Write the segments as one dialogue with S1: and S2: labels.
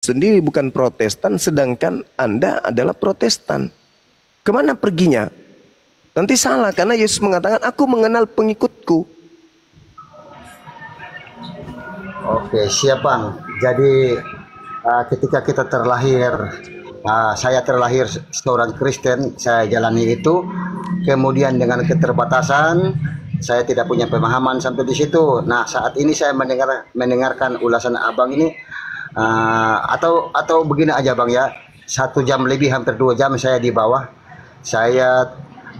S1: sendiri bukan Protestan, sedangkan Anda adalah Protestan. Kemana perginya? Nanti salah, karena Yesus mengatakan, aku mengenal pengikutku.
S2: Oke, siap Bang. Jadi ketika kita terlahir, saya terlahir seorang Kristen, saya jalani itu. Kemudian dengan keterbatasan, saya tidak punya pemahaman sampai di situ. Nah, saat ini saya mendengarkan ulasan Abang ini, atau begini aja Bang ya, 1 jam lebih, hampir 2 jam saya di bawah. Saya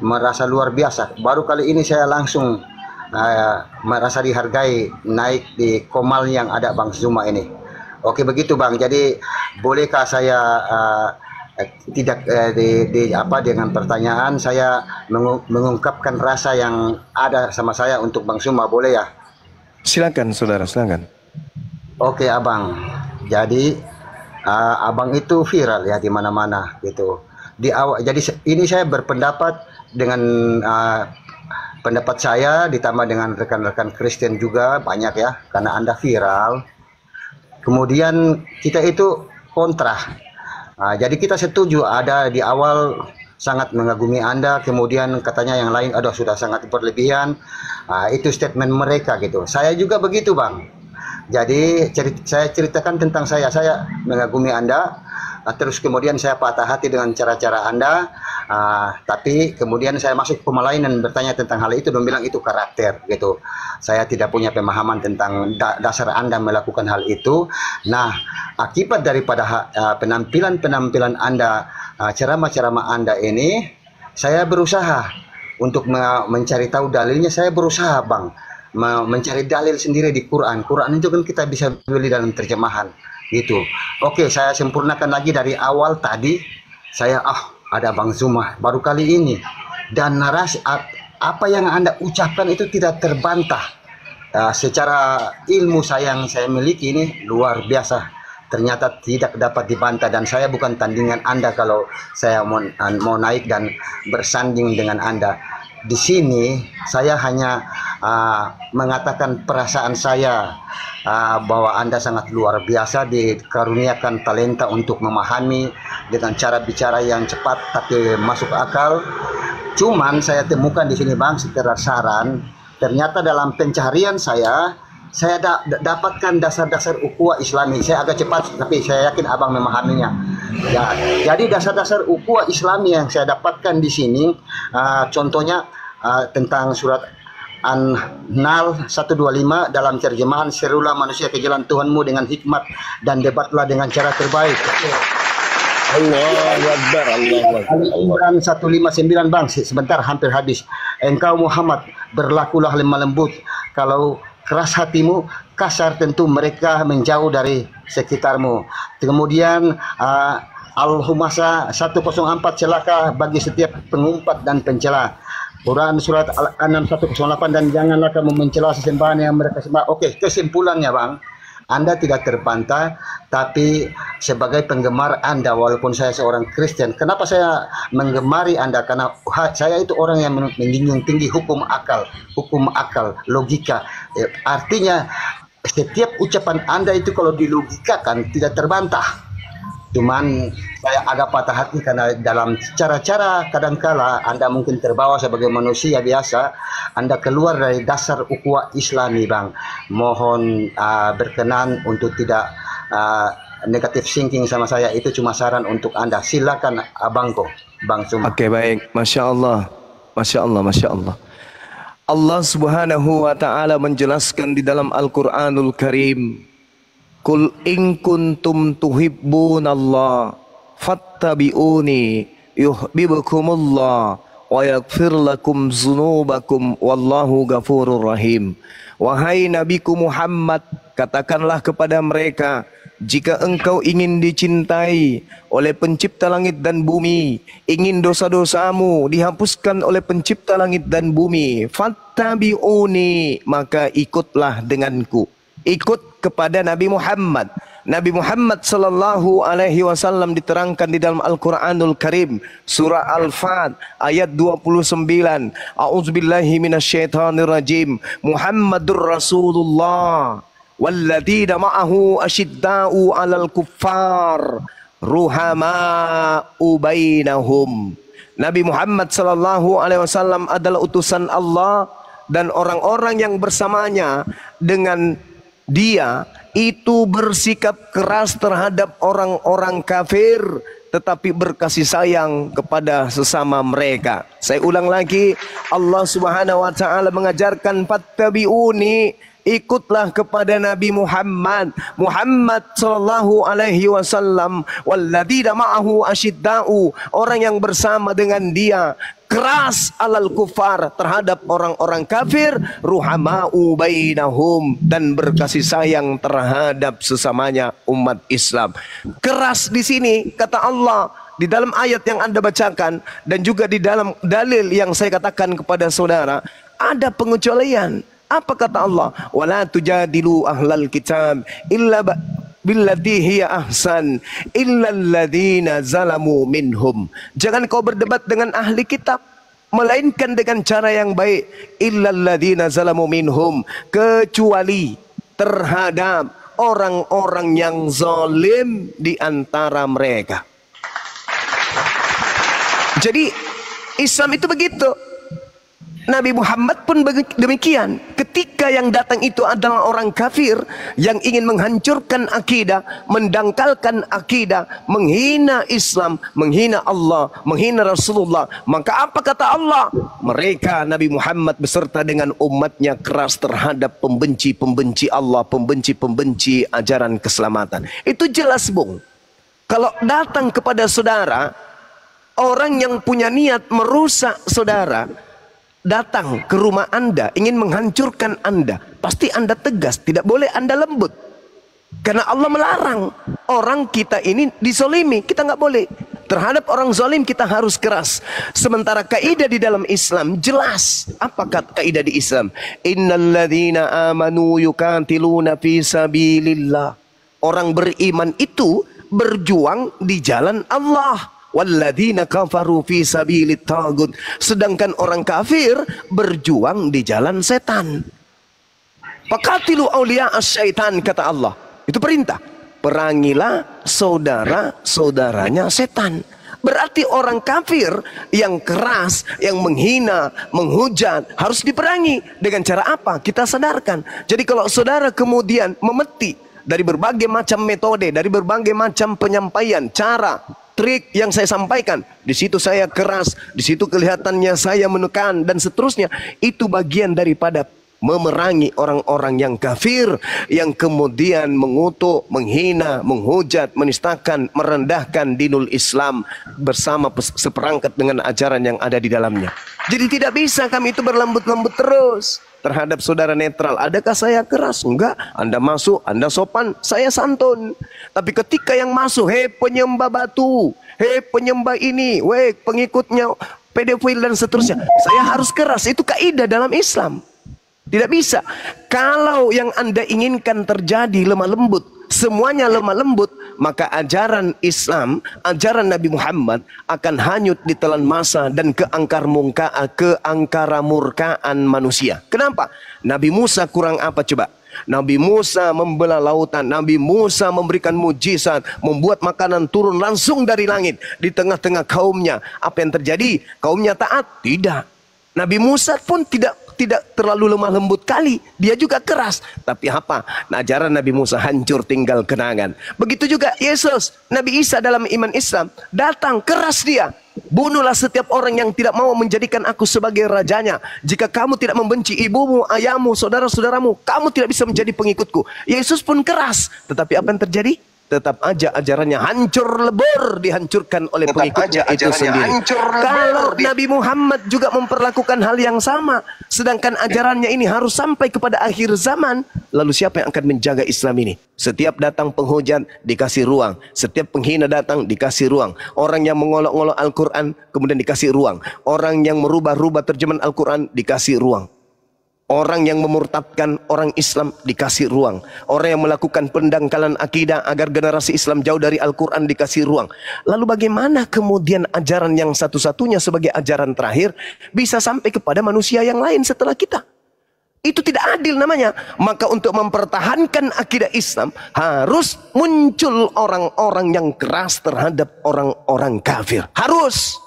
S2: merasa luar biasa. Baru kali ini saya langsung merasa dihargai naik di Komal yang ada Bang Zuma ini. Oke begitu Bang. Jadi bolehkah saya tidak dengan pertanyaan saya mengungkapkan rasa yang ada sama saya untuk Bang Zuma, boleh ya?
S1: Silakan saudara, silakan.
S2: Oke Abang. Jadi Abang itu viral ya di mana-mana gitu. Jadi ini saya berpendapat dengan pendapat saya ditambah dengan rekan-rekan Kristen juga banyak ya, karena Anda viral. Kemudian kita itu kontra. Jadi kita setuju, ada di awal sangat mengagumi Anda, kemudian katanya yang lain aduh sudah sangat berlebihan. Itu statement mereka gitu. Saya juga begitu Bang. Jadi saya ceritakan tentang saya mengagumi Anda, terus kemudian saya patah hati dengan cara-cara Anda. Tapi kemudian saya masuk ke lain dan bertanya tentang hal itu dan bilang itu karakter gitu. Saya tidak punya pemahaman tentang dasar Anda melakukan hal itu. Nah, akibat daripada penampilan Anda, ceramah-ceramah Anda ini, saya berusaha untuk mencari tahu dalilnya. Saya berusaha Bang mencari dalil sendiri di Quran. Quran itu kan kita bisa beli dalam terjemahan gitu. Oke, saya sempurnakan lagi dari awal tadi. Saya ada Bang Zuma baru kali ini, dan narasi apa yang Anda ucapkan itu tidak terbantah. Secara ilmu yang saya miliki ini luar biasa, ternyata tidak dapat dibantah, dan saya bukan tandingan Anda kalau saya mau naik dan bersanding dengan Anda. Di sini saya hanya mengatakan perasaan saya, bahwa Anda sangat luar biasa, dikaruniakan talenta untuk memahami dengan cara bicara yang cepat tapi masuk akal. Cuman saya temukan di sini Bang, sekedar saran, ternyata dalam pencarian saya dapatkan dasar-dasar ukhuwah Islami. Saya agak cepat tapi saya yakin Abang memahaminya. Ya, jadi dasar-dasar ukhuwah Islami yang saya dapatkan di sini, contohnya tentang surat An-Nahl 125 dalam terjemahan, serulah manusia ke jalan Tuhanmu dengan hikmat dan debatlah dengan cara terbaik.
S1: Allahu Akbar, Allahu Akbar.
S2: Al-Imran 159 Bang, sebentar hampir habis. Engkau Muhammad berlakulah lemah lembut, kalau keras hatimu kasar tentu mereka menjauh dari sekitarmu. Kemudian Al-Humasa 104 celaka bagi setiap pengumpat dan pencela. Quran surat Al-An'am 108, dan janganlah kamu mencela sesembahan yang mereka sembah. Oke, kesimpulannya Bang, Anda tidak terbantah, tapi sebagai penggemar Anda, walaupun saya seorang Kristen, kenapa saya menggemari Anda? Karena saya itu orang yang menjunjung tinggi hukum akal, logika. Artinya setiap ucapan Anda itu kalau dilogikakan tidak terbantah. Cuman saya agak patah hati karena dalam cara-cara kadangkala Anda mungkin terbawa sebagai manusia biasa, Anda keluar dari dasar ukhuwah Islami Bang. Mohon berkenan untuk tidak negatif thinking sama saya, itu cuma saran untuk Anda. Silakan Abangko, Bang Zuma.
S1: Oke, baik. Masya Allah, Masya Allah, Masya Allah. Allah Subhanahu wa Ta'ala menjelaskan di dalam Al-Quranul Karim, Qul in kuntum tuhibbunallah fattabi'uni yuhibbukumullah wa yaghfir lakum dzunubakum wallahu ghafurur rahim. Wahai Nabiku Muhammad, katakanlah kepada mereka, jika engkau ingin dicintai oleh pencipta langit dan bumi, ingin dosa-dosamu dihapuskan oleh pencipta langit dan bumi, fattabi'uni, maka ikutlah denganku. Ikut kepada Nabi Muhammad. Nabi Muhammad sallallahu alaihi wasallam diterangkan di dalam Al-Qur'anul Karim, surah Al-Fat ayat 29. A'udzubillahi minasyaitonir rajim. Muhammadur Rasulullah walladzina ma'ahu asyidda'u 'alal kuffar ruhama'u bainahum. Nabi Muhammad sallallahu alaihi wasallam adalah utusan Allah, dan orang-orang yang bersamanya dengan dia itu bersikap keras terhadap orang-orang kafir, tetapi berkasih sayang kepada sesama mereka. Saya ulang lagi, Allah Subhanahu wa taala mengajarkan fattabi'uni, ikutlah kepada Nabi Muhammad sallallahu alaihi wasallam, walladzina ma'ahu asyidda'u, orang yang bersama dengan dia keras alal kufar, terhadap orang-orang kafir, ruhama'u bainahum, dan berkasih sayang terhadap sesamanya umat Islam. Keras di sini kata Allah di dalam ayat yang Anda bacakan, dan juga di dalam dalil yang saya katakan kepada saudara, ada pengecualian. Apa kata Allah? Wala tujadilu ahlal kitab illa billati hiya ahsan illa alladhina zalamu minhum. Jangan kau berdebat dengan ahli kitab melainkan dengan cara yang baik, illa alladhina zalamu minhum, kecuali terhadap orang-orang yang zalim di antara mereka. Jadi Islam itu begitu. Nabi Muhammad pun demikian. Ketika yang datang itu adalah orang kafir yang ingin menghancurkan akidah, mendangkalkan akidah, menghina Islam, menghina Allah, menghina Rasulullah, maka apa kata Allah? Mereka, Nabi Muhammad beserta dengan umatnya, keras terhadap pembenci-pembenci Allah, pembenci-pembenci ajaran keselamatan. Itu jelas, Bung. Kalau datang kepada saudara orang yang punya niat merusak saudara, datang ke rumah Anda, ingin menghancurkan Anda, pasti Anda tegas, tidak boleh Anda lembut. Karena Allah melarang orang kita ini dizolimi, kita nggak boleh. Terhadap orang zalim kita harus keras. Sementara kaidah di dalam Islam jelas. Apa kaidah di Islam? Innalladzina amanu yuqatiluna fi sabilillah. Orang beriman itu berjuang di jalan Allah. Walladzina kafaru fi sabilit tagut. Sedangkan orang kafir berjuang di jalan setan. Faqatilu awliya asyaitan, kata Allah. Itu perintah. Perangilah saudara-saudaranya setan. Berarti orang kafir yang keras, yang menghina, menghujat, harus diperangi. Dengan cara apa? Kita sadarkan. Jadi kalau saudara kemudian memeti dari berbagai macam metode, dari berbagai macam penyampaian, cara, trik yang saya sampaikan, di situ saya keras, di situ kelihatannya saya menekan dan seterusnya, itu bagian daripada memerangi orang-orang yang kafir, yang kemudian mengutuk, menghina, menghujat, menistakan, merendahkan dinul Islam bersama seperangkat dengan ajaran yang ada di dalamnya. Jadi tidak bisa kami itu berlembut-lembut terus terhadap saudara netral. Adakah saya keras? Enggak. Anda masuk, Anda sopan, saya santun. Tapi ketika yang masuk, hei penyembah batu, hei penyembah ini, weh pengikutnya pedofil dan seterusnya, saya harus keras. Itu kaidah dalam Islam. Tidak bisa. Kalau yang Anda inginkan terjadi lemah lembut, semuanya lemah lembut, maka ajaran Islam, ajaran Nabi Muhammad akan hanyut di telan masa dan keangkara murkaan manusia. Kenapa? Nabi Musa kurang apa coba? Nabi Musa membelah lautan, Nabi Musa memberikan mujizat, membuat makanan turun langsung dari langit di tengah-tengah kaumnya. Apa yang terjadi? Kaumnya taat? Tidak. Nabi Musa pun tidak terlalu lemah lembut kali, dia juga keras. Tapi apa? Ajaran Nabi Musa hancur tinggal kenangan. Begitu juga Yesus, Nabi Isa dalam iman Islam, datang keras dia. Bunuhlah setiap orang yang tidak mau menjadikan aku sebagai rajanya. Jika kamu tidak membenci ibumu, ayahmu, saudara-saudaramu, kamu tidak bisa menjadi pengikutku. Yesus pun keras. Tetapi apa yang terjadi? Tetap aja ajarannya hancur lebur, dihancurkan oleh pengikutnya itu sendiri. Kalau Nabi Muhammad juga memperlakukan hal yang sama, sedangkan ajarannya ini harus sampai kepada akhir zaman, lalu siapa yang akan menjaga Islam ini? Setiap datang penghujat dikasih ruang, setiap penghina datang dikasih ruang. Orang yang mengolok-olok Al-Quran kemudian dikasih ruang. Orang yang merubah-rubah terjemahan Al-Quran dikasih ruang. Orang yang memurtadkan orang Islam dikasih ruang. Orang yang melakukan pendangkalan akidah agar generasi Islam jauh dari Al-Quran dikasih ruang. Lalu bagaimana kemudian ajaran yang satu-satunya sebagai ajaran terakhir bisa sampai kepada manusia yang lain setelah kita? Itu tidak adil namanya. Maka untuk mempertahankan akidah Islam harus muncul orang-orang yang keras terhadap orang-orang kafir. Harus.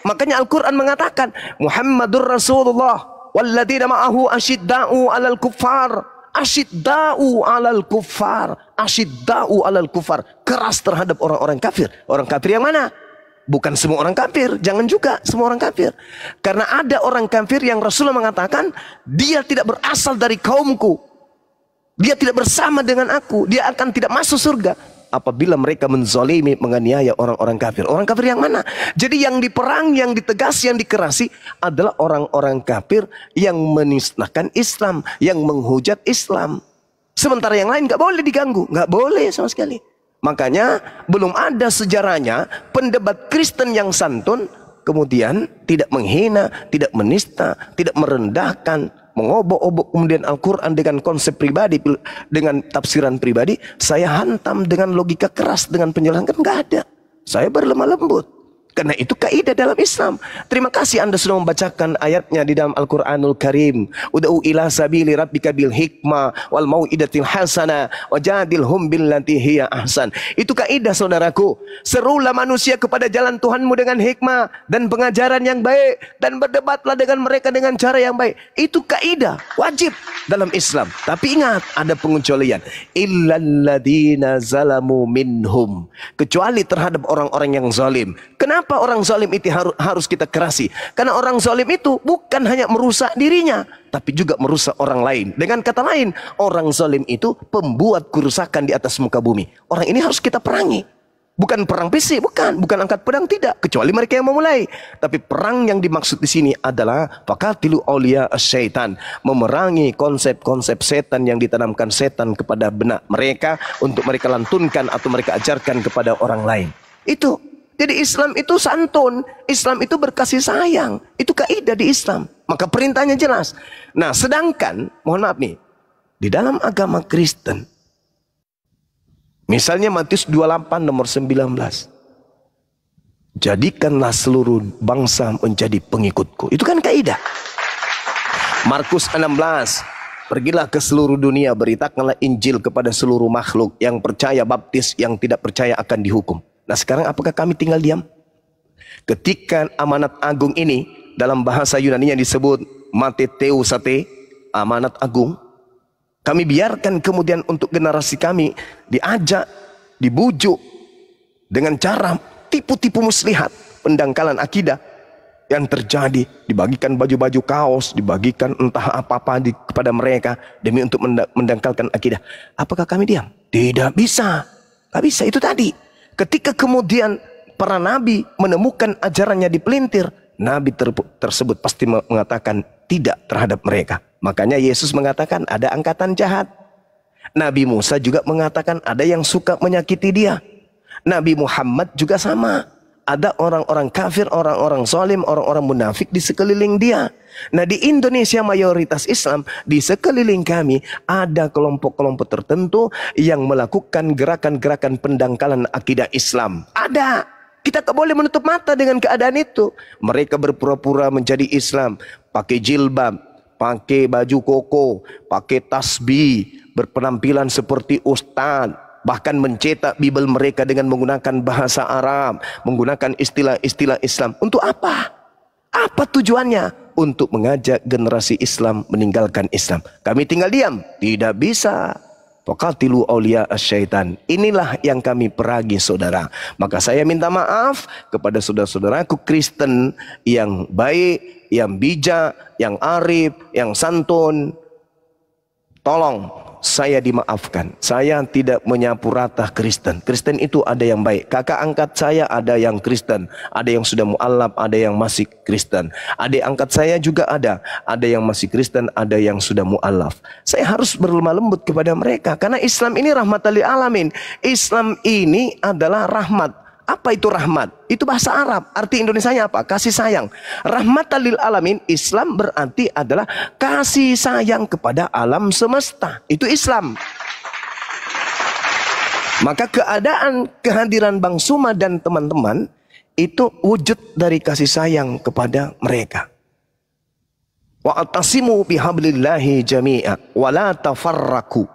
S1: Makanya Al-Quran mengatakan Muhammadur Rasulullah walladzina ma'ahu asyidda'u 'alal kuffar. Asyidda'u 'alal kuffar. Asyidda'u 'alal kuffar. Keras terhadap orang-orang kafir. Orang kafir yang mana? Bukan semua orang kafir, jangan juga semua orang kafir. Karena ada orang kafir yang Rasulullah mengatakan, dia tidak berasal dari kaumku. Dia tidak bersama dengan aku, dia akan tidak masuk surga. Apabila mereka menzalimi, menganiaya orang-orang kafir. Orang kafir yang mana? Jadi yang diperang, yang ditegasi, yang dikerasi adalah orang-orang kafir yang menisnahkan Islam, yang menghujat Islam. Sementara yang lain nggak boleh diganggu, nggak boleh sama sekali. Makanya belum ada sejarahnya pendebat Kristen yang santun kemudian tidak menghina, tidak menista, tidak merendahkan, mengobok-obok kemudian Al-Quran dengan konsep pribadi, dengan tafsiran pribadi. Saya hantam dengan logika keras, dengan penjelasan, nggak ada. Saya berlemah lembut. Karena itu kaidah dalam Islam. Terima kasih Anda sudah membacakan ayatnya di dalam Al-Quranul Karim. Ud'u ila sabili rabbika bil hikmah wal mau'idatil hasanah wajadilhum billati hiya ahsan. Itu kaidah saudaraku. Serulah manusia kepada jalan Tuhanmu dengan hikmah dan pengajaran yang baik, dan berdebatlah dengan mereka dengan cara yang baik. Itu kaidah wajib dalam Islam. Tapi ingat, ada pengecualian. Illalladzina zalamu minhum. Kecuali terhadap orang-orang yang zalim. Kenapa orang zalim itu harus kita kerasi? Karena orang zalim itu bukan hanya merusak dirinya, tapi juga merusak orang lain. Dengan kata lain, orang zalim itu pembuat kerusakan di atas muka bumi. Orang ini harus kita perangi. Bukan perang fisik, bukan angkat pedang, tidak. Kecuali mereka yang memulai. Tapi perang yang dimaksud di sini adalah faqatilu auliya asyaitan, memerangi konsep-konsep setan yang ditanamkan setan kepada benak mereka untuk mereka lantunkan atau mereka ajarkan kepada orang lain. Itu. Jadi Islam itu santun, Islam itu berkasih sayang. Itu kaidah di Islam. Maka perintahnya jelas. Nah, sedangkan, mohon maaf nih, di dalam agama Kristen, misalnya Matius 28 nomor 19. Jadikanlah seluruh bangsa menjadi pengikutku. Itu kan kaidah. Markus 16. Pergilah ke seluruh dunia, beritakanlah Injil kepada seluruh makhluk. Yang percaya baptis, yang tidak percaya akan dihukum. Nah sekarang apakah kami tinggal diam? Ketika amanat agung ini dalam bahasa Yunani yang disebut mateteusate, amanat agung, kami biarkan kemudian untuk generasi kami diajak, dibujuk dengan cara tipu-tipu muslihat, pendangkalan akidah yang terjadi, dibagikan baju-baju kaos, dibagikan entah apa-apa kepada mereka demi untuk mendangkalkan akidah. Apakah kami diam? Tidak bisa. Tidak bisa, itu tadi. Ketika kemudian para nabi menemukan ajarannya dipelintir, nabi tersebut pasti mengatakan tidak terhadap mereka. Makanya Yesus mengatakan ada angkatan jahat. Nabi Musa juga mengatakan ada yang suka menyakiti dia. Nabi Muhammad juga sama. Ada orang-orang kafir, orang-orang zalim, orang-orang munafik di sekeliling dia. Nah di Indonesia mayoritas Islam, di sekeliling kami ada kelompok-kelompok tertentu yang melakukan gerakan-gerakan pendangkalan akidah Islam. Ada. Kita tak boleh menutup mata dengan keadaan itu. Mereka berpura-pura menjadi Islam, pakai jilbab, pakai baju koko, pakai tasbih, berpenampilan seperti ustadz. Bahkan mencetak Bible mereka dengan menggunakan bahasa Arab, menggunakan istilah-istilah Islam. Untuk apa? Apa tujuannya? Untuk mengajak generasi Islam meninggalkan Islam. Kami tinggal diam? Tidak bisa. Faqatilu auliya asyaitan. Inilah yang kami perangi saudara. Maka saya minta maaf kepada saudara-saudaraku Kristen yang baik, yang bijak, yang arif, yang santun. Tolong saya dimaafkan. Saya tidak menyapu rata Kristen. Kristen itu ada yang baik. Kakak angkat saya ada yang Kristen, ada yang sudah mu'alaf, ada yang masih Kristen. Adik angkat saya juga ada yang masih Kristen, ada yang sudah mu'alaf. Saya harus berlemah lembut kepada mereka karena Islam ini rahmatan lil alamin. Islam ini adalah rahmat. Apa itu rahmat? Itu bahasa Arab. Arti Indonesianya apa? Kasih sayang. Rahmatan lil alamin, Islam berarti adalah kasih sayang kepada alam semesta. Itu Islam. Maka keadaan kehadiran Bang Suma dan teman-teman itu wujud dari kasih sayang kepada mereka. Wa'tasimu bihablillahi jami'a wa la tafarraqu.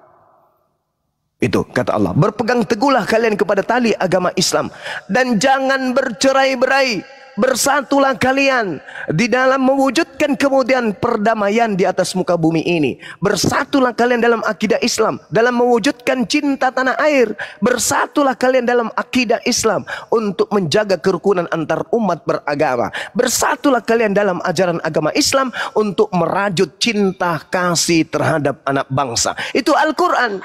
S1: Itu kata Allah, berpegang teguhlah kalian kepada tali agama Islam dan jangan bercerai-berai. Bersatulah kalian di dalam mewujudkan kemudian perdamaian di atas muka bumi ini. Bersatulah kalian dalam akidah Islam, dalam mewujudkan cinta tanah air. Bersatulah kalian dalam akidah Islam untuk menjaga kerukunan antar umat beragama. Bersatulah kalian dalam ajaran agama Islam untuk merajut cinta kasih terhadap anak bangsa. Itu Al-Quran.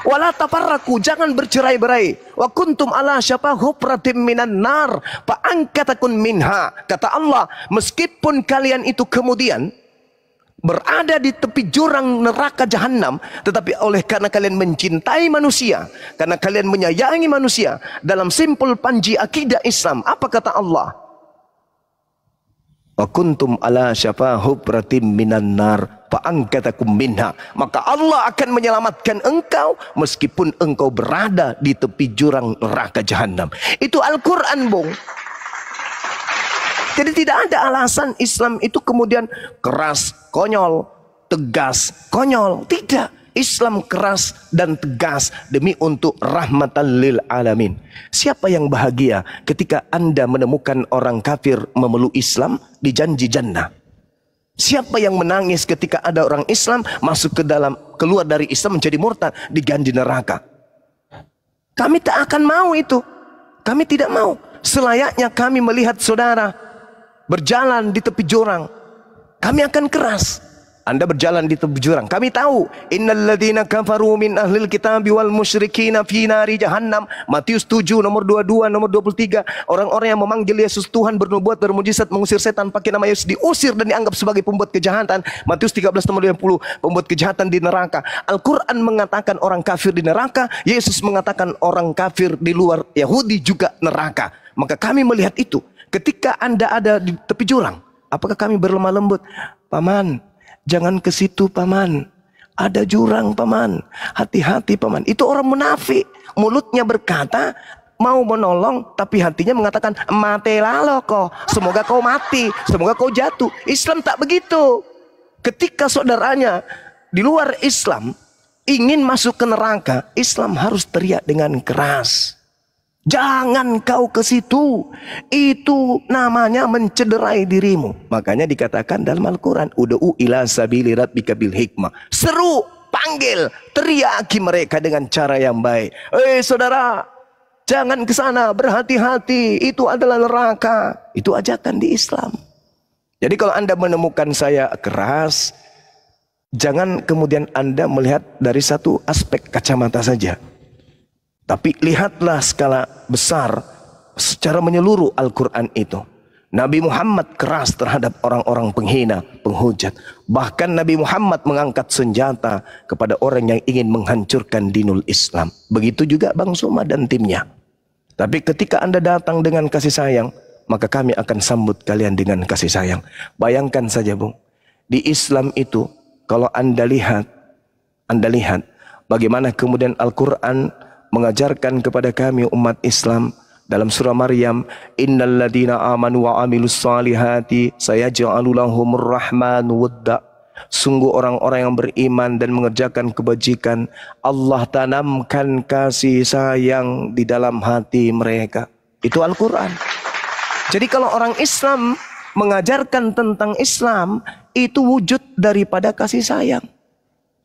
S1: Wala tafarraqu, jangan bercerai-berai. Wa kuntum ala syafa hufratim minan nar fa angkatakun minha. Kata Allah, meskipun kalian itu kemudian berada di tepi jurang neraka jahanam, tetapi karena kalian mencintai manusia, karena kalian menyayangi manusia, dalam simpul panji akidah Islam, apa kata Allah? Wa kuntum ala syafa hufratim minan nar fa angkatakum minha. Maka Allah akan menyelamatkan engkau meskipun engkau berada di tepi jurang neraka jahanam. Itu Al-Quran, Bung. Jadi tidak ada alasan Islam itu kemudian keras, konyol, tegas, konyol. Tidak. Islam keras dan tegas demi untuk rahmatan lil alamin. Siapa yang bahagia ketika Anda menemukan orang kafir memeluk Islam di janji jannah? Siapa yang menangis ketika ada orang Islam masuk ke dalam, keluar dari Islam menjadi murtad di janji neraka? Kami tak akan mau itu. Kami tidak mau. Selayaknya kami melihat saudara berjalan di tepi jurang, kami akan keras. Anda berjalan di tepi jurang, kami tahu. Innalladzina kafaru min ahlil kitabi wal musyrikina fi nari jahannam. Matius 7 nomor 22 nomor 23. Orang-orang yang memanggil Yesus Tuhan, bernubuat, bermujizat, mengusir setan pakai nama Yesus, diusir dan dianggap sebagai pembuat kejahatan. Matius 13 nomor 20, pembuat kejahatan di neraka. Al-Quran mengatakan orang kafir di neraka. Yesus mengatakan orang kafir di luar Yahudi juga neraka. Maka kami melihat itu. Ketika Anda ada di tepi jurang, apakah kami berlemah lembut? Paman, jangan ke situ, Paman. Ada jurang, Paman. Hati-hati, Paman. Itu orang munafik. Mulutnya berkata mau menolong, tapi hatinya mengatakan matilah lo kau. Semoga kau mati, semoga kau jatuh. Islam tak begitu. Ketika saudaranya di luar Islam ingin masuk ke neraka, Islam harus teriak dengan keras. Jangan kau ke situ. Itu namanya mencederai dirimu. Makanya dikatakan dalam Al-Quran, ud'u ila sabili rabbika bil hikmah. Seru, panggil, teriaki mereka dengan cara yang baik. Saudara, jangan ke sana, berhati-hati. Itu adalah neraka. Itu ajakan di Islam. Jadi kalau Anda menemukan saya keras, jangan kemudian Anda melihat dari satu aspek kacamata saja. Tapi lihatlah skala besar secara menyeluruh Al-Quran itu. Nabi Muhammad keras terhadap orang-orang penghina, penghujat. Bahkan Nabi Muhammad mengangkat senjata kepada orang yang ingin menghancurkan dinul Islam. Begitu juga Bang Suma dan timnya. Tapi ketika Anda datang dengan kasih sayang, maka kami akan sambut kalian dengan kasih sayang. Bayangkan saja, Bung. Di Islam itu, kalau Anda lihat bagaimana kemudian Al-Quran mengajarkan kepada kami umat Islam dalam surah Maryam, innalladzina amanu wa amilus solihati sayaj'alu lahumur rahmanu wadda. Sungguh orang-orang yang beriman dan mengerjakan kebajikan, Allah tanamkan kasih sayang di dalam hati mereka. Itu Al-Quran. Jadi kalau orang Islam mengajarkan tentang Islam, itu wujud daripada kasih sayang.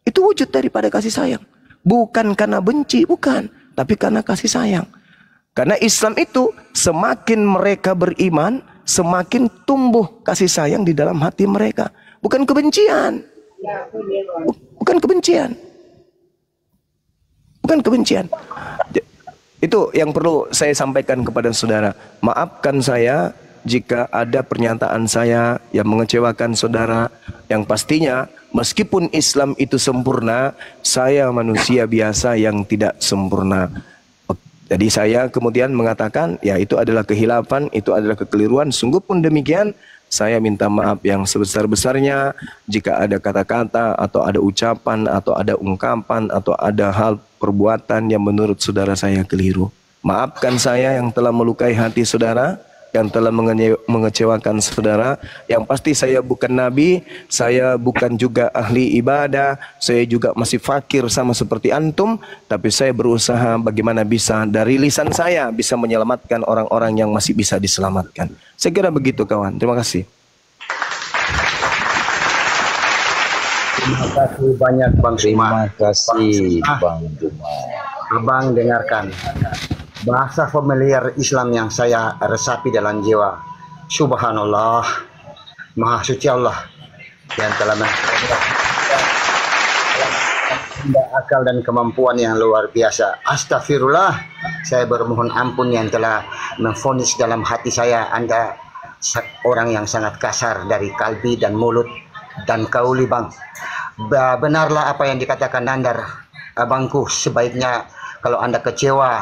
S1: Itu wujud daripada kasih sayang. Bukan karena benci, bukan. Tapi karena kasih sayang. Karena Islam itu semakin mereka beriman, semakin tumbuh kasih sayang di dalam hati mereka. Bukan kebencian. Bukan kebencian. Bukan kebencian. Itu yang perlu saya sampaikan kepada saudara. Maafkan saya jika ada pernyataan saya yang mengecewakan saudara. Yang pastinya meskipun Islam itu sempurna, saya manusia biasa yang tidak sempurna. Jadi saya kemudian mengatakan, ya itu adalah kehilafan, itu adalah kekeliruan. Sungguh pun demikian, saya minta maaf yang sebesar-besarnya jika ada kata-kata atau ada ucapan atau ada ungkapan atau ada hal perbuatan yang menurut saudara saya keliru. Maafkan saya yang telah melukai hati saudara. yang telah mengecewakan saudara. Yang pasti saya bukan nabi, saya bukan juga ahli ibadah, saya juga masih fakir sama seperti antum, tapi saya berusaha bagaimana bisa dari lisan saya bisa menyelamatkan orang-orang yang masih bisa diselamatkan. Saya kira begitu kawan. Terima kasih.
S2: Terima kasih banyak Bang Suma.
S3: Terima kasih Bang Juma.
S2: Abang dengarkan bahasa familiar Islam yang saya resapi dalam jiwa. Subhanallah, Maha Suci Allah yang telah akal dan kemampuan yang luar biasa. Astagfirullah, saya bermohon ampun yang telah memvonis dalam hati saya Anda orang yang sangat kasar dari kalbi dan mulut dan kauli Bang. Benarlah apa yang dikatakan Nandar, abangku, sebaiknya kalau Anda kecewa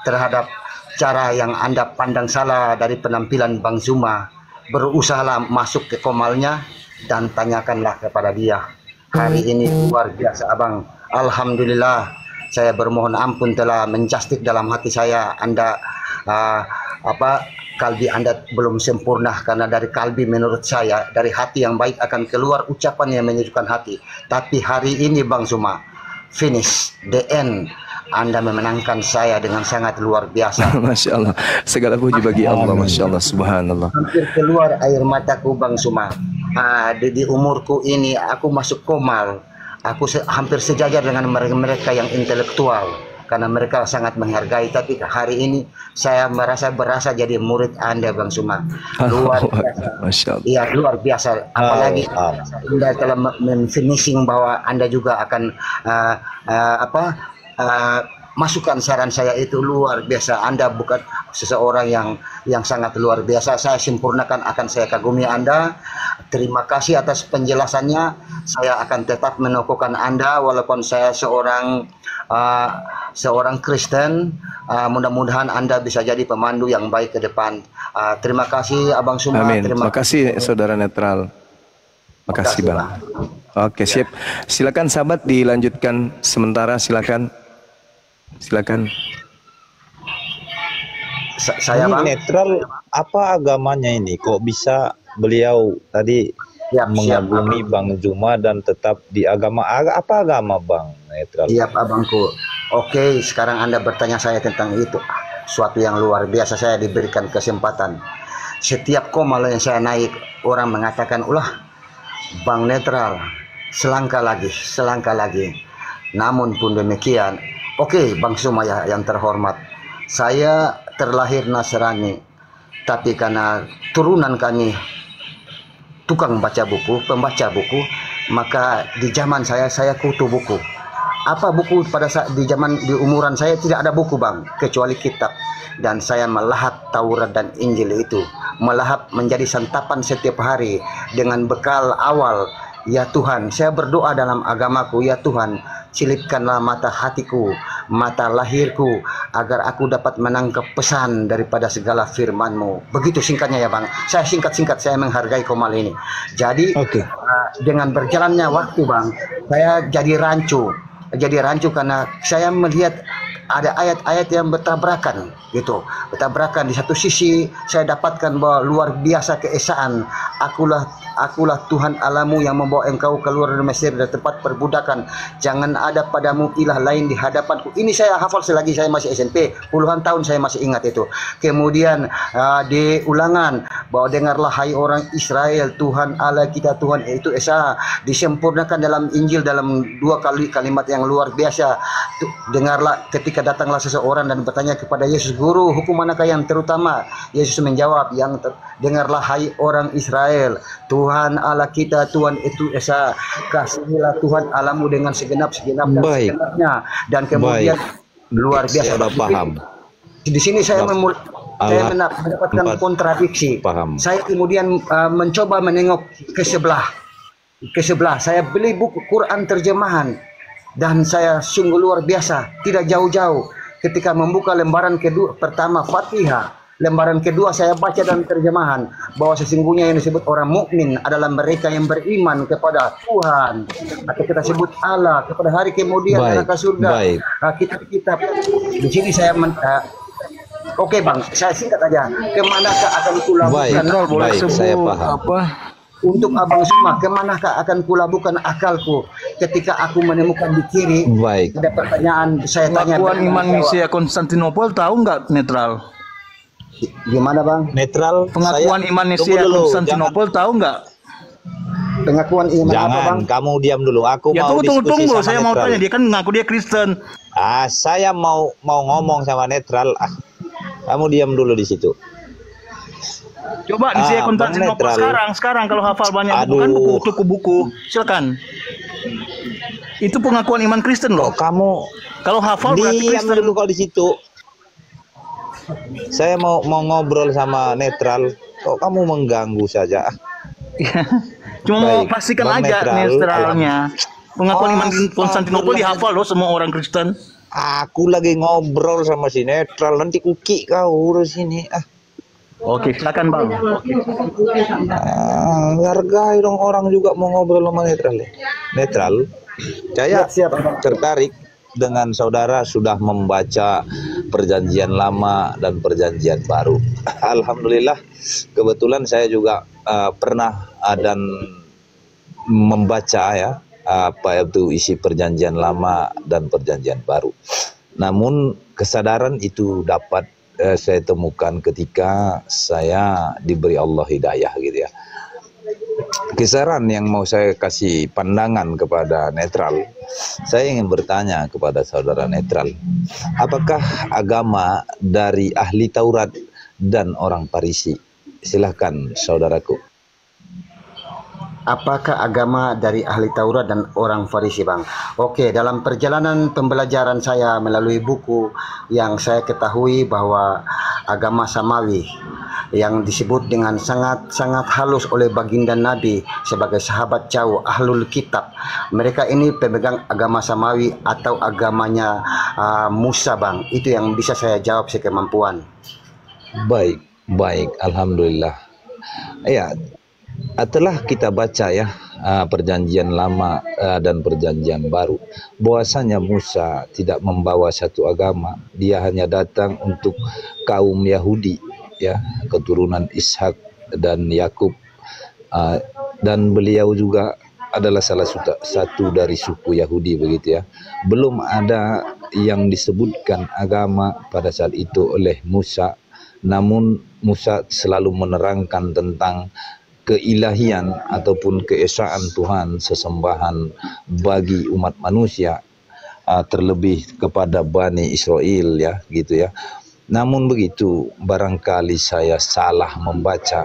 S2: terhadap cara yang Anda pandang salah dari penampilan Bang Zuma, berusahalah masuk ke komalnya dan tanyakanlah kepada dia. Hari ini luar biasa Abang. Alhamdulillah, saya bermohon ampun telah menjastik dalam hati saya. Anda kalbi Anda belum sempurna, karena dari kalbi menurut saya, dari hati yang baik akan keluar ucapan yang menyejukkan hati. Tapi hari ini Bang Zuma, finish, the end. Anda memenangkan saya dengan sangat luar biasa.
S1: Masya Allah, segala puji bagi Allah. Masya Allah, subhanallah.
S2: Hampir keluar air mataku Bang Suma. Di umurku ini aku masuk komal. Aku hampir sejajar dengan mereka yang intelektual, karena mereka sangat menghargai. Tapi hari ini saya berasa jadi murid Anda Bang Suma. Luar biasa.
S1: Masya Allah.
S2: Iya, luar biasa. Apalagi Anda telah finishing bahwa Anda juga akan masukan saran saya itu luar biasa. Anda bukan seseorang yang sangat luar biasa. Saya sempurnakan, akan saya kagumi Anda. Terima kasih atas penjelasannya. Saya akan tetap menokohkan Anda walaupun saya seorang Kristen. Mudah-mudahan Anda bisa jadi pemandu yang baik ke depan. Terima kasih Abang Suma.
S1: Amin. Terima kasih saudara netral. Makasih Bang. Oke, sip. Silakan sahabat dilanjutkan sementara, silakan. Silakan.
S2: Saya
S3: Ini
S2: Bang
S3: netral apa agamanya ini? Kok bisa beliau tadi mengagumi Bang Juma dan tetap di agama apa agama Bang netral?
S2: Iya Abangku. Oke, sekarang Anda bertanya saya tentang itu. Suatu yang luar biasa, saya diberikan kesempatan. Setiap komal yang saya naik, orang mengatakan, ulah Bang netral, selangkah lagi, selangkah lagi. Namun pun demikian, oke Bang Sumaya yang terhormat, saya terlahir Nasrani, tapi karena turunan kami tukang baca buku, pembaca buku, maka di zaman saya kutu buku. Apa buku pada saat di umuran saya tidak ada buku Bang, kecuali kitab. Dan saya melahap Taurat dan Injil itu, melahap menjadi santapan setiap hari dengan bekal awal. Ya Tuhan, saya berdoa dalam agamaku, ya Tuhan, cilipkanlah mata hatiku, mata lahirku, agar aku dapat menangkap pesan daripada segala firman-Mu. Begitu singkatnya ya Bang. Saya singkat-singkat, saya menghargai komal ini. Jadi dengan berjalannya waktu Bang, saya jadi rancu. Karena saya melihat ada ayat-ayat yang bertabrakan gitu. Bertabrakan. Di satu sisi saya dapatkan bahwa luar biasa keesaan, akulah Tuhan Alamu yang membawa engkau keluar dari Mesir dari tempat perbudakan. Jangan ada padamu ilah lain di hadapanku. Ini saya hafal selagi saya masih SMP. Puluhan tahun saya masih ingat itu. Kemudian di Ulangan, bahwa dengarlah hai orang Israel, Tuhan Allah kita Tuhan itu Esa. Disempurnakan dalam Injil dalam 2 kali kalimat yang luar biasa. Dengarlah ketika datanglah seseorang dan bertanya kepada Yesus, Guru, hukum manakah yang terutama? Yesus menjawab, dengarlah hai orang Israel, Tuhan Allah kita Tuhan itu Esa. Kasihilah Tuhan Alamu dengan segenap-segenap dan segenapnya. Dan kemudian luar biasa.
S3: Saya paham.
S2: Di sini saya mendapatkan kontradiksi.
S3: Paham.
S2: Saya kemudian mencoba menengok ke sebelah. Saya beli buku Quran terjemahan dan saya sungguh luar biasa. Tidak jauh-jauh ketika membuka lembaran pertama Fatihah, lembaran kedua saya baca dalam terjemahan bahwa sesungguhnya yang disebut orang mukmin adalah mereka yang beriman kepada Tuhan, atau kita sebut Allah, kepada hari kemudian neraka surga. Kitab-kitab di sini saya Oke bang, saya singkat aja. Kemanakah akan
S3: Baik,
S2: kulabukan?
S3: baik, saya paham.
S2: Untuk abang semua, kemanakah akan kulabukan akalku ketika aku menemukan di kiri?
S3: Baik.
S2: Ada pertanyaan saya tanya.
S4: Pengakuan Iman Nisia Konstantinopel tahu nggak netral?
S2: Gimana bang?
S3: Netral.
S4: Pengakuan Iman Nisia Konstantinopel tahu nggak?
S2: Pengakuan iman apa bang?
S3: Jangan, kamu diam dulu. Aku
S4: Ya
S3: mau
S4: tunggu,
S3: diskusi sama
S4: saya mau
S3: netral.
S4: tanya, dia kan ngaku dia Kristen.
S3: Saya mau ngomong sama netral. Kamu diam dulu di situ.
S4: Coba Nisia Konstantinopel
S3: netral.
S4: sekarang kalau hafal banyak buku kan buku-buku, silakan. Itu pengakuan iman Kristen loh.
S3: Kamu
S4: Kalau hafal berarti
S3: diam
S4: Kristen.
S3: dulu kalau di situ. Saya mau ngobrol sama netral. Kok kamu mengganggu saja?
S4: Cuma mau
S3: Baik,
S4: pastikan
S3: Bang
S4: aja
S3: netral.
S4: netralnya. Pengakuan iman Konstantinopel dihafal loh semua orang Kristen.
S3: Aku lagi ngobrol sama si netral, nanti kuki kau urus sini.
S4: Oke, silakan Bang.
S3: Hargai dong, orang juga mau ngobrol sama netral. Netral, saya
S2: Siap, Abang.
S3: tertarik dengan saudara sudah membaca perjanjian lama dan perjanjian baru. Alhamdulillah, kebetulan saya juga pernah dan membaca ya apa itu isi perjanjian lama dan perjanjian baru. Namun kesadaran itu dapat saya temukan ketika saya diberi Allah hidayah gitu ya. Kisaran yang mau saya kasih pandangan kepada netral, saya ingin bertanya kepada saudara netral, apakah agama dari ahli Taurat dan orang Farisi? Silahkan saudaraku.
S2: Apakah agama dari ahli Taurat dan orang Farisi bang? Oke, dalam perjalanan pembelajaran saya melalui buku yang saya ketahui bahwa agama Samawi yang disebut dengan sangat halus oleh baginda Nabi sebagai sahabat jauh Ahlul Kitab. Mereka ini pemegang agama Samawi atau agamanya Musa bang. Itu yang bisa saya jawab sekemampuan.
S3: Baik, alhamdulillah. Ya, telah kita baca ya perjanjian lama dan perjanjian baru, bahwasanya Musa tidak membawa satu agama, dia hanya datang untuk kaum Yahudi ya, keturunan Ishak dan Yakub, dan beliau juga adalah salah satu dari suku Yahudi begitu ya. Belum ada yang disebutkan agama pada saat itu oleh Musa, namun Musa selalu menerangkan tentang keilahian ataupun keesaan Tuhan, sesembahan bagi umat manusia, terlebih kepada Bani Israel ya gitu ya. Namun begitu, barangkali saya salah membaca.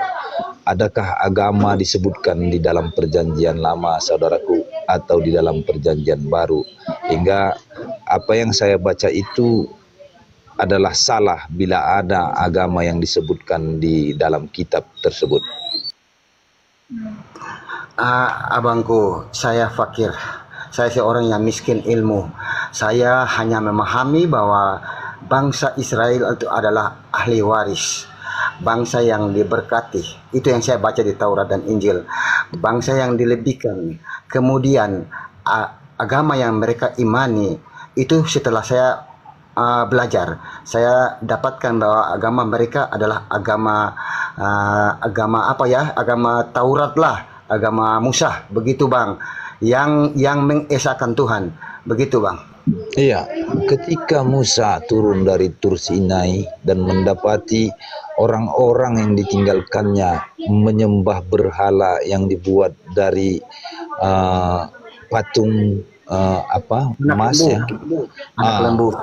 S3: Adakah agama disebutkan di dalam perjanjian lama saudaraku atau di dalam perjanjian baru, hingga apa yang saya baca itu adalah salah bila ada agama yang disebutkan di dalam kitab tersebut.
S2: Abangku, saya fakir. Saya seorang yang miskin ilmu. Saya hanya memahami bahwa bangsa Israel itu adalah ahli waris, bangsa yang diberkati. Itu yang saya baca di Taurat dan Injil. Bangsa yang dilebihkan. Kemudian agama yang mereka imani itu setelah saya belajar, saya dapatkan bahwa agama mereka adalah agama apa ya? Agama Taurat lah, agama Musa, begitu bang. Yang mengesahkan Tuhan, begitu bang.
S3: Iya, ketika Musa turun dari Tur Sinai dan mendapati orang-orang yang ditinggalkannya menyembah berhala yang dibuat dari patung emas ya,
S2: Anak lembu.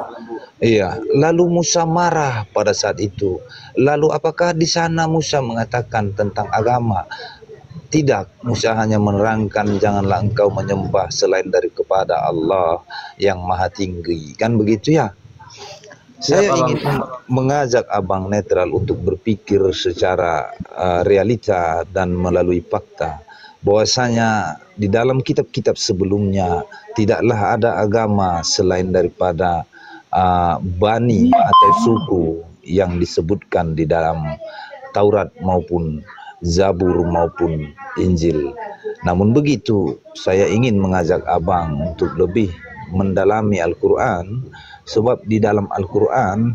S3: iya. Lalu Musa marah pada saat itu. Lalu apakah di sana Musa mengatakan tentang agama? Tidak, Musa hanya menerangkan janganlah engkau menyembah selain dari kepada Allah yang maha tinggi. Kan begitu ya? Saya ingin mengajak abang netral untuk berpikir secara realita dan melalui fakta, bahwasanya di dalam kitab-kitab sebelumnya tidaklah ada agama selain daripada bani atau suku yang disebutkan di dalam Taurat maupun Zabur maupun Injil. Namun begitu, saya ingin mengajak abang untuk lebih mendalami Al-Quran, sebab di dalam Al-Quran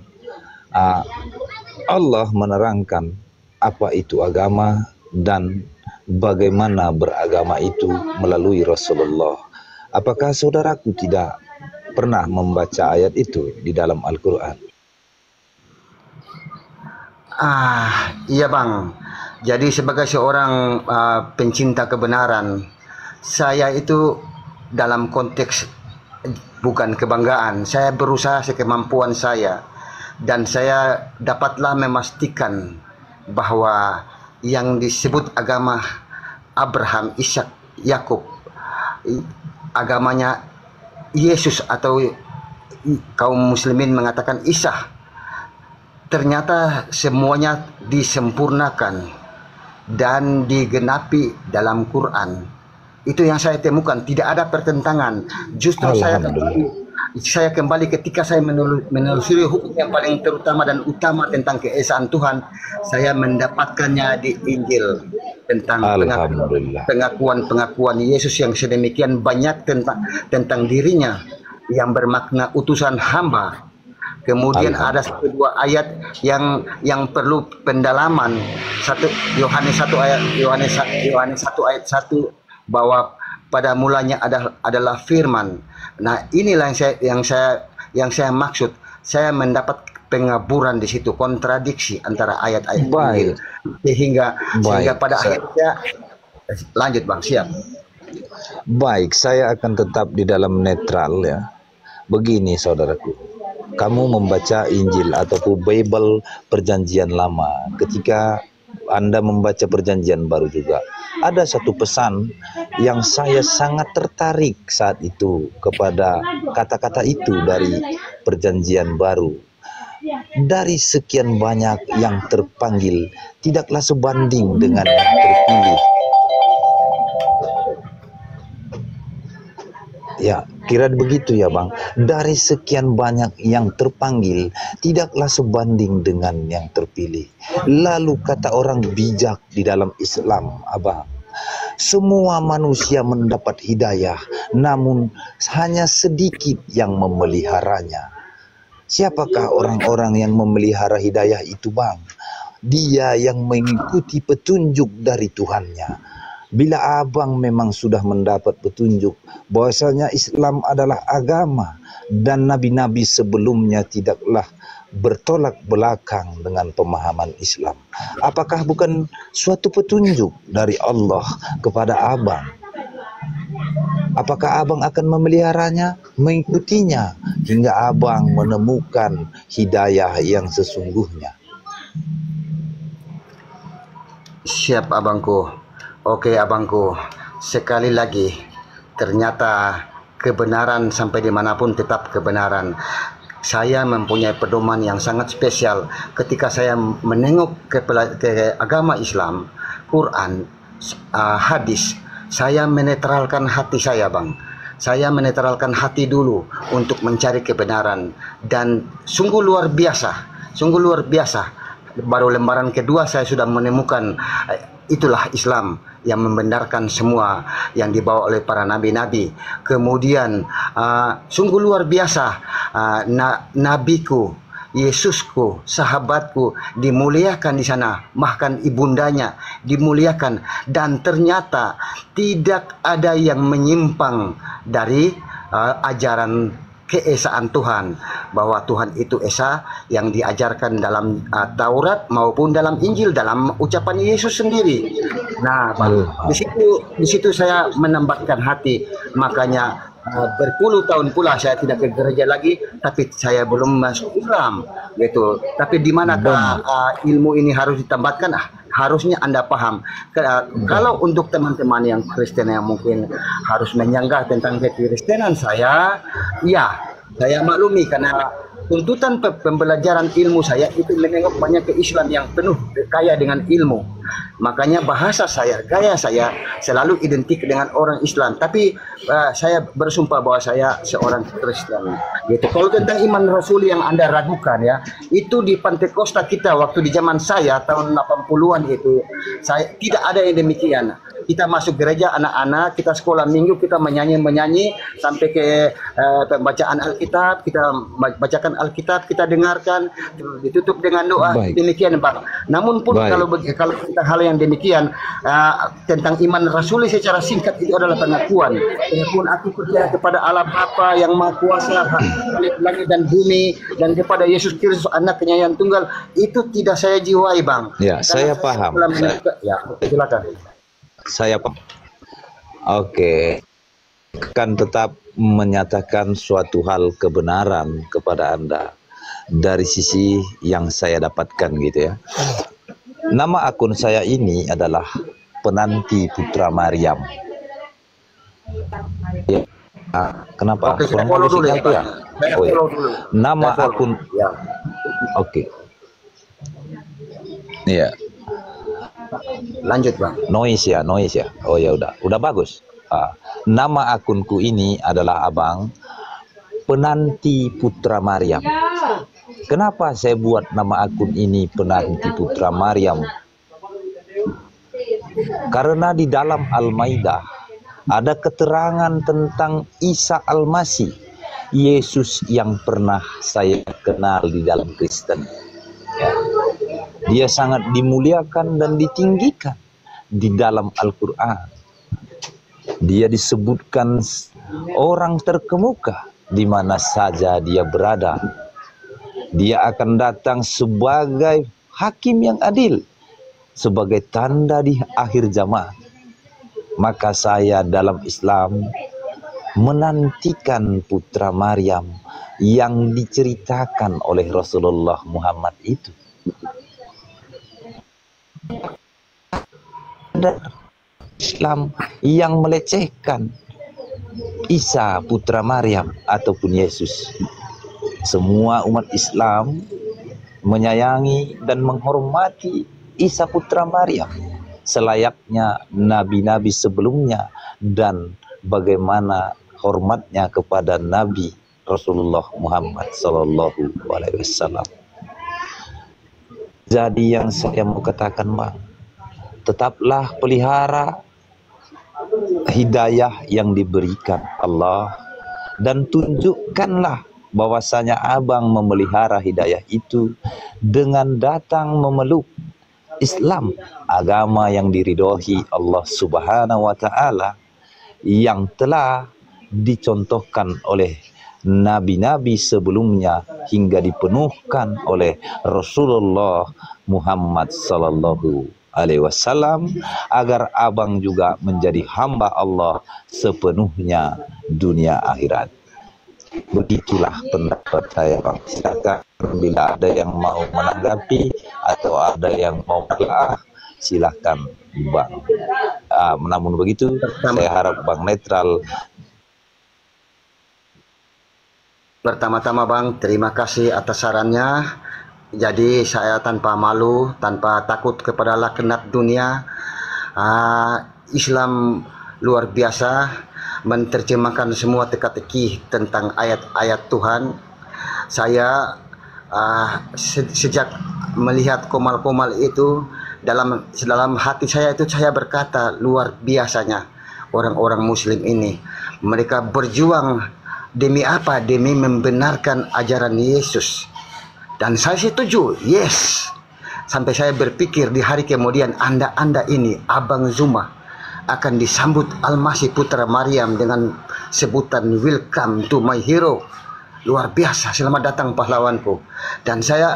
S3: Allah menerangkan apa itu agama dan bagaimana beragama itu melalui Rasulullah. Apakah saudaraku tidak pernah membaca ayat itu di dalam Al-Quran?
S2: Iya bang. Jadi sebagai seorang pencinta kebenaran, saya itu dalam konteks bukan kebanggaan, saya berusaha sekemampuan saya, dan saya dapatlah memastikan bahwa yang disebut agama Abraham, Ishak, Yakub, agamanya Yesus atau kaum muslimin mengatakan Isa, ternyata semuanya disempurnakan dan digenapi dalam Quran. Itu yang saya temukan, tidak ada pertentangan. Justru saya kembali ketika saya menelusuri hukum yang paling terutama dan utama tentang keesaan Tuhan, saya mendapatkannya di Injil tentang pengakuan Yesus yang sedemikian banyak tentang dirinya yang bermakna utusan hamba. Kemudian ada satu dua ayat yang perlu pendalaman. Yohanes 1 ayat 1 bahwa pada mulanya adalah firman. Nah, inilah yang saya maksud. Saya mendapat pengaburan di situ, kontradiksi antara ayat-ayat ini. Sehingga pada akhirnya lanjut Bang, siap.
S3: Baik, saya akan tetap di dalam netral ya. Begini saudaraku, kamu membaca Injil ataupun Bible Perjanjian Lama, ketika Anda membaca Perjanjian Baru juga, ada satu pesan yang saya sangat tertarik saat itu kepada kata-kata itu dari Perjanjian Baru. Dari sekian banyak yang terpanggil, tidaklah sebanding dengan yang terpilih. Ya, kira begitu ya Bang. Dari sekian banyak yang terpanggil, tidaklah sebanding dengan yang terpilih. Lalu kata orang bijak di dalam Islam, Abang, semua manusia mendapat hidayah, namun hanya sedikit yang memeliharanya. Siapakah orang-orang yang memelihara hidayah itu Bang? Dia yang mengikuti petunjuk dari Tuhannya. Bila abang memang sudah mendapat petunjuk bahwasanya Islam adalah agama dan nabi-nabi sebelumnya tidaklah bertolak belakang dengan pemahaman Islam, apakah bukan suatu petunjuk dari Allah kepada abang? Apakah abang akan memeliharanya, mengikutinya hingga abang menemukan hidayah yang sesungguhnya?
S2: Siap abangku. Oke abangku, sekali lagi, ternyata kebenaran sampai dimanapun tetap kebenaran. Saya mempunyai pedoman yang sangat spesial ketika saya menengok ke agama Islam, Quran, hadis. Saya menetralkan hati saya Bang. Saya menetralkan hati dulu untuk mencari kebenaran. Dan sungguh luar biasa, sungguh luar biasa. Baru lembaran kedua saya sudah menemukan itulah Islam yang membenarkan semua yang dibawa oleh para nabi-nabi. Kemudian sungguh luar biasa, nabiku, Yesusku, sahabatku dimuliakan di sana, bahkan ibundanya dimuliakan, dan ternyata tidak ada yang menyimpang dari ajaran keesaan Tuhan, bahwa Tuhan itu esa yang diajarkan dalam Taurat maupun dalam Injil, dalam ucapan Yesus sendiri. Nah, di situ saya menambahkan hati. Makanya berpuluh tahun pula saya tidak ke gereja lagi, tapi saya belum masuk Islam, gitu. Tapi di manakah ilmu ini harus ditambahkan? Harusnya Anda paham. Kalau untuk teman-teman yang Kristen yang mungkin harus menyanggah tentang kekristenan saya, ya saya maklumi karena tuntutan pembelajaran ilmu saya itu menengok banyak ke Islam yang penuh kaya dengan ilmu. Makanya bahasa saya, gaya saya selalu identik dengan orang Islam. Tapi saya bersumpah bahwa saya seorang Kristen. Gitu. Kalau tentang iman Rasul yang Anda ragukan ya, itu di Pantai Costa kita waktu di zaman saya tahun 80-an itu, saya tidak ada yang demikian. kita masuk gereja, anak-anak kita sekolah minggu, kita menyanyi sampai ke pembacaan Alkitab, kita bacakan Alkitab, kita dengarkan, ditutup dengan doa.
S3: Baik.
S2: Demikian Bang. Namun pun
S3: Baik.
S2: kalau tentang hal yang demikian, tentang iman rasuli secara singkat itu adalah pengakuan aku percaya kepada Allah Bapa yang Maha Kuasa, langit dan bumi, dan kepada Yesus Kristus anaknya yang tunggal. Itu tidak saya jiwai Bang.
S3: Ya, saya paham.
S2: Ya, silakan.
S3: Saya paham. Oke. Kan tetap menyatakan suatu hal kebenaran kepada Anda dari sisi yang saya dapatkan gitu ya. Nama akun saya ini adalah Penanti Putra Maryam. Ya. Kenapa?
S2: Oke, saya
S3: Kurang
S2: follow
S3: bagus
S2: dulu ya,
S3: sinyal tuh ya?
S2: Pak. Saya
S3: Oh, ya.
S2: follow dulu.
S3: Nama
S2: Saya follow.
S3: akun.
S2: Ya.
S3: Oke. Iya.
S2: Lanjut Bang.
S3: Noise ya. Oh ya udah bagus. Nama akunku ini adalah Abang Penanti Putra Maryam. Kenapa saya buat nama akun ini Penanti Putra Maryam? Karena di dalam Al-Maidah ada keterangan tentang Isa Al-Masih, Yesus yang pernah saya kenal di dalam Kristen. Ya. Dia sangat dimuliakan dan ditinggikan di dalam Al-Quran. Dia disebutkan orang terkemuka di mana saja dia berada. Dia akan datang sebagai hakim yang adil, sebagai tanda di akhir zaman. Maka saya dalam Islam menantikan Putra Maryam yang diceritakan oleh Rasulullah Muhammad itu. Ada Islam yang melecehkan Isa Putra Maryam ataupun Yesus. Semua umat Islam menyayangi dan menghormati Isa Putra Maryam selayaknya nabi-nabi sebelumnya, dan bagaimana hormatnya kepada Nabi Rasulullah Muhammad SAW. Jadi yang saya mau katakan Bang, tetaplah pelihara hidayah yang diberikan Allah, dan tunjukkanlah bahwasanya Abang memelihara hidayah itu dengan datang memeluk Islam, agama yang diridhoi Allah Subhanahu wa taala, yang telah dicontohkan oleh nabi-nabi sebelumnya hingga dipenuhkan oleh Rasulullah Muhammad sallallahu alaihi wasallam, agar Abang juga menjadi hamba Allah sepenuhnya dunia akhirat. Begitulah pendapat saya Bang. Silakan bila ada yang mau menanggapi atau ada yang mau menelaah, silakan Bang. Namun begitu, saya harap Bang netral.
S2: Pertama-tama Bang, terima kasih atas sarannya. Jadi saya tanpa malu, tanpa takut kepada laknat dunia, Islam luar biasa menerjemahkan semua teka-teki tentang ayat-ayat Tuhan. Saya sejak melihat komal-komal itu dalam hati saya itu, saya berkata, luar biasanya orang-orang Muslim ini. Mereka berjuang demi apa? Demi membenarkan ajaran Yesus. Dan saya setuju, yes. Sampai saya berpikir di hari kemudian anda ini, Abang Zuma, akan disambut Al-Masih Putra Maryam dengan sebutan welcome to my hero. Luar biasa, selamat datang pahlawanku. Dan saya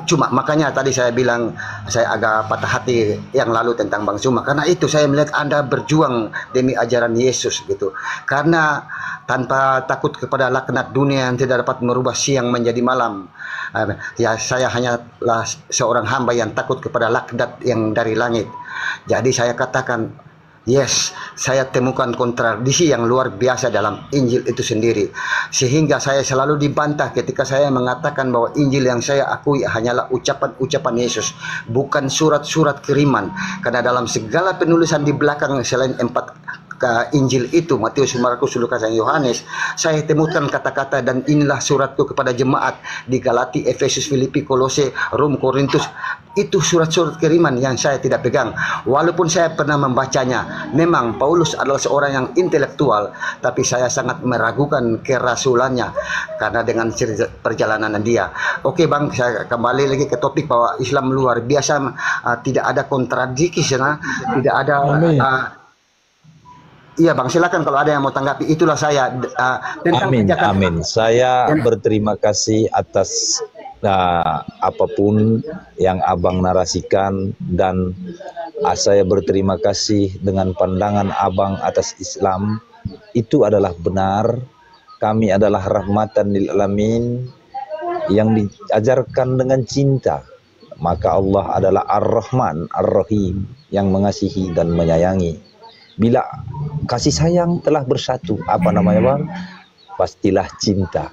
S2: cuma makanya tadi saya bilang saya agak patah hati yang lalu tentang Bang Zuma, karena itu saya melihat Anda berjuang demi ajaran Yesus gitu. Karena tanpa takut kepada laknat dunia yang tidak dapat merubah siang menjadi malam. Ya, saya hanyalah seorang hamba yang takut kepada laknat yang dari langit. Jadi saya katakan, yes, saya temukan kontradiksi yang luar biasa dalam Injil itu sendiri. Sehingga saya selalu dibantah ketika saya mengatakan bahwa Injil yang saya akui hanyalah ucapan-ucapan Yesus, bukan surat-surat kiriman. Karena dalam segala penulisan di belakang selain 4 Injil itu, Matius, Markus, Lukas, dan Yohanes, saya temukan kata-kata, dan inilah suratku kepada jemaat di Galati, Efesus, Filipi, Kolose, Rom, Korintus, itu surat-surat kiriman yang saya tidak pegang. Walaupun saya pernah membacanya, memang Paulus adalah seorang yang intelektual, tapi saya sangat meragukan kerasulannya karena dengan cerita perjalanan dia. Oke Bang, saya kembali lagi ke topik bahwa Islam luar biasa, tidak ada kontradiksi sana, tidak ada. Iya Bang, silakan kalau ada yang mau tanggapi. Itulah saya tentang
S3: Amin,
S2: kebijakan.
S3: amin. Saya berterima kasih atas apapun yang Abang narasikan, dan saya berterima kasih dengan pandangan Abang atas Islam. Itu adalah benar. Kami adalah rahmatan lil alamin yang diajarkan dengan cinta. Maka Allah adalah Ar-Rahman, Ar-Rahim, yang mengasihi dan menyayangi. Bila kasih sayang telah bersatu, apa namanya Bang? Pastilah cinta.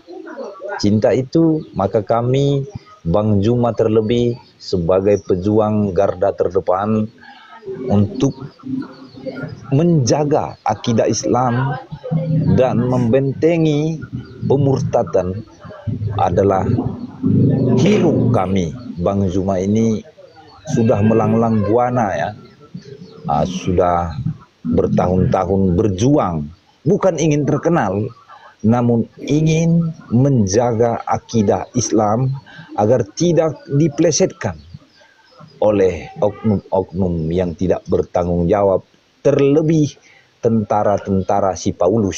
S3: Cinta itu, maka kami, Bang Juma terlebih, sebagai pejuang garda terdepan untuk menjaga akidah Islam dan membentengi pemurtadan adalah hero kami. Bang Juma ini sudah melanglang buana ya, sudah bertahun-tahun berjuang, bukan ingin terkenal, namun ingin menjaga akidah Islam agar tidak diplesetkan oleh oknum-oknum yang tidak bertanggung jawab, terlebih tentara-tentara si Paulus.